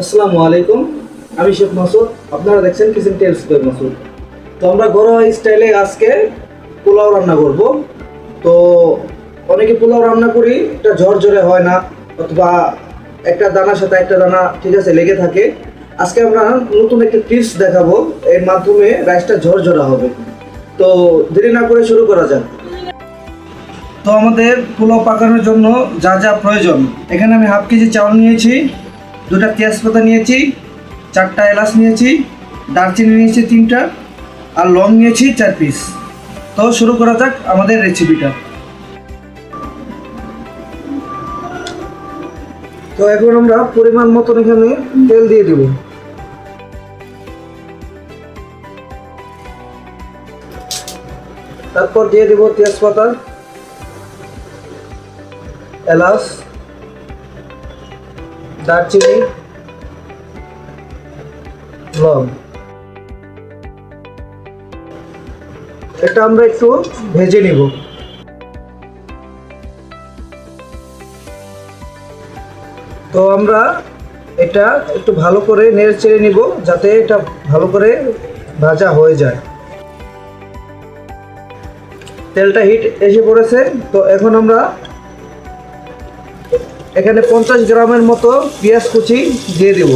আসসালামু আলাইকুম। আমি শেখ মাসুদ। আপনারা দেখছেন কিচেন টেলস বাই মাসুদ। তো আমরা ঘরোয়া স্টাইলে আজকে পোলাও রান্না করব। তো অনেকে পোলাও রান্না করি, এটা ঝরঝরে হয় না, অথবা একটা দানার সাথে একটা দানা ঠিক আছে লেগে থাকে। আজকে আমরা নতুন একটা টিপস দেখাবো, এর মাধ্যমে রাইসটা ঝরঝরা হবে। তো দেরি না করে শুরু করা যাক। তো আমাদের পোলাও পাকানোর জন্য যা যা প্রয়োজন, এখানে আমি হাফ কেজি চাউল নিয়েছি, দুটা তেজপাতা নিয়েছি, চারটা এলাচ নিয়েছি, দারচিনি নিয়েছি তিনটা, আর লং নিয়েছি 4 পিস। তো শুরু করা যাক আমাদের রেসিপিটা। তো এখন আমরা পরিমাণ মতন এখানে তেল দিয়ে দিব। তারপর দিয়ে দিব তেজপাতা, এলাচ, দারচিনি, লং। এটা আমরা একটু ভেজে নিব। তো আমরা এটা একটু ভালো করে নেড়ে চেড়ে নিব, যাতে এটা ভালো করে ভাজা হয়ে যায়। তেলটা হিট এসে পড়েছে। তো এখন আমরা এখানে 50 গ্রামের মতো পেঁয়াজ কুচি দিয়ে দেব।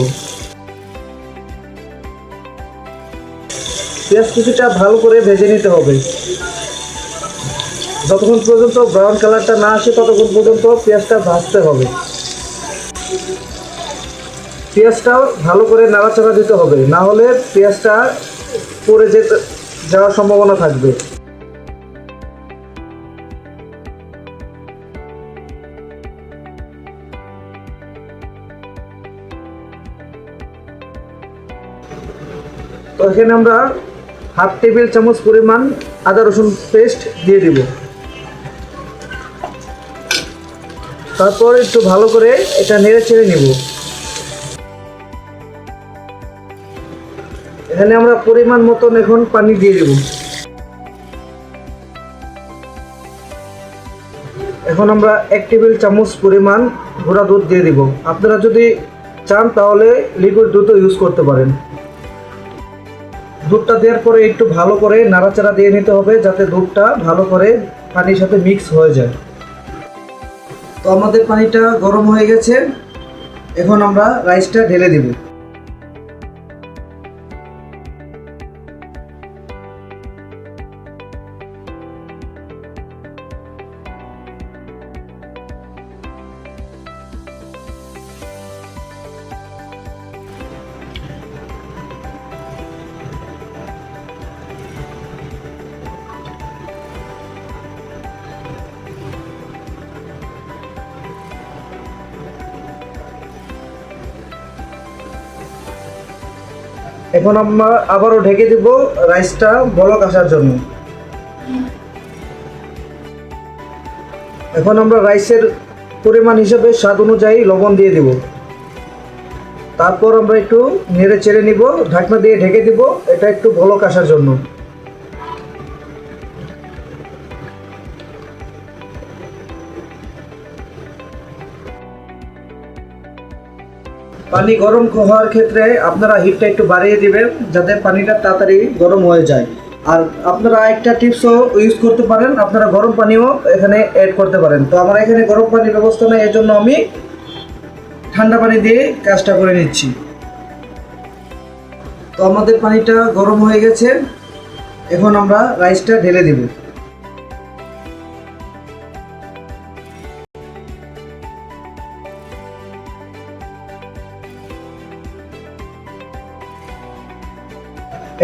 পেঁয়াজ কুচিটা ভালো করে ভেজে নিতে হবে। যতক্ষণ পর্যন্ত ব্রাউন কালারটা না আসে ততক্ষণ পর্যন্ত পেঁয়াজটা ভাজতে হবে। পেঁয়াজটাও ভালো করে নাড়াচাড়া দিতে হবে, না হলে পেঁয়াজটা পড়ে যাওয়ার সম্ভাবনা থাকবে। তো এখানে আমরা হাফ টেবিল চামচ পরিমাণ আদা রসুন পেস্ট দিয়ে দিব। তারপর একটু ভালো করে এটা নেড়ে চেড়ে নিব। এখানে আমরা পরিমাণ মতন এখন পানি দিয়ে দেব। এখন আমরা 1 টেবিল চামচ পরিমাণ গুঁড়া দুধ দিয়ে দিব। আপনারা যদি চান তাহলে লিকুইড দুধও ইউজ করতে পারেন। দুধটা দেওয়ার পরে একটু ভালো করে নাড়াচাড়া দিয়ে নিতে হবে, যাতে দুধটা ভালো করে পানির সাথে মিক্স হয়ে যায়। তো আমাদের পানিটা গরম হয়ে গেছে। এখন আমরা রাইসটা ঢেলে দেব। এখন আমরা আবারও ঢেকে দিব রাইসটা বলক আসার জন্য। এখন আমরা রাইসের পরিমাণ হিসাবে স্বাদ অনুযায়ী লবণ দিয়ে দিব। তারপর আমরা একটু নেড়ে চেড়ে নিব, ঢাকনা দিয়ে ঢেকে দিব, এটা একটু বলক আসার জন্য। পানি গরম হওয়ার ক্ষেত্রে আপনারা হিটটা একটু বাড়িয়ে দিবেন, যাতে পানিটা তাড়াতাড়ি গরম হয়ে যায়। আর আপনারা একটা টিপসও ইউজ করতে পারেন, আপনারা গরম পানিও এখানে অ্যাড করতে পারেন। তো আমার এখানে গরম পানির ব্যবস্থা নেই, এর জন্য আমি ঠান্ডা পানি দিয়ে কাজটা করে নিচ্ছি। তো আমাদের পানিটা গরম হয়ে গেছে। এখন আমরা রাইসটা ঢেলে দেব।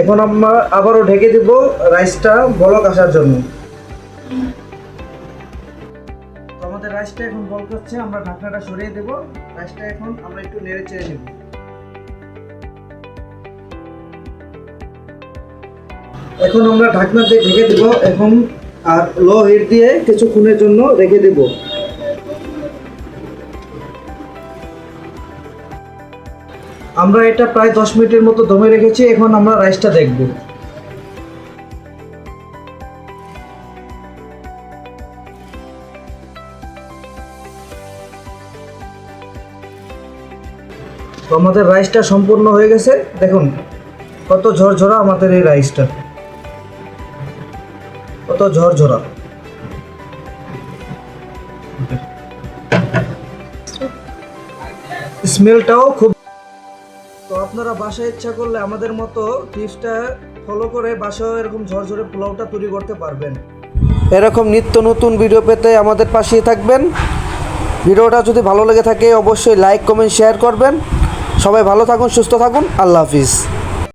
এখন আমরা আবারও ঢেকে দিব রাইসটা বলক আসার জন্য। তো আমাদের রাইসটা এখন বলক হচ্ছে, আমরা ঢাকনাটা সরিয়ে দেব। রাইসটা এখন আমরা একটু নেড়ে চেড়ে নেব। এখন আমরা ঢাকনা দিয়ে ঢেকে দেব এখন, আর লো হিট দিয়ে কিছুক্ষণের জন্য রেখে দেব। আমরা এটা প্রায় 10 মিনিটের মতো দমে রেখেছি। এখন আমরা রাইসটা দেখব। তো আমাদের রাইসটা সম্পূর্ণ হয়ে গেছে, দেখুন কত ঝরঝরা আমাদের এই রাইসটা, কত ঝরঝরা। স্মেলটাও খুব। তো আপনারা বাসায় ইচ্ছা করলে আমাদের মতো টিপসটা ফলো করে বাসায় এরকম ঝরঝরে পোলাওটা তৈরি করতে পারবেন। এরকম নিত্য নতুন ভিডিও পেতে আমাদের পাশেই থাকবেন। ভিডিওটা যদি ভালো লেগে থাকে অবশ্যই লাইক কমেন্ট শেয়ার করবেন। সবাই ভালো থাকুন, সুস্থ থাকুন, আল্লাহ হাফিজ।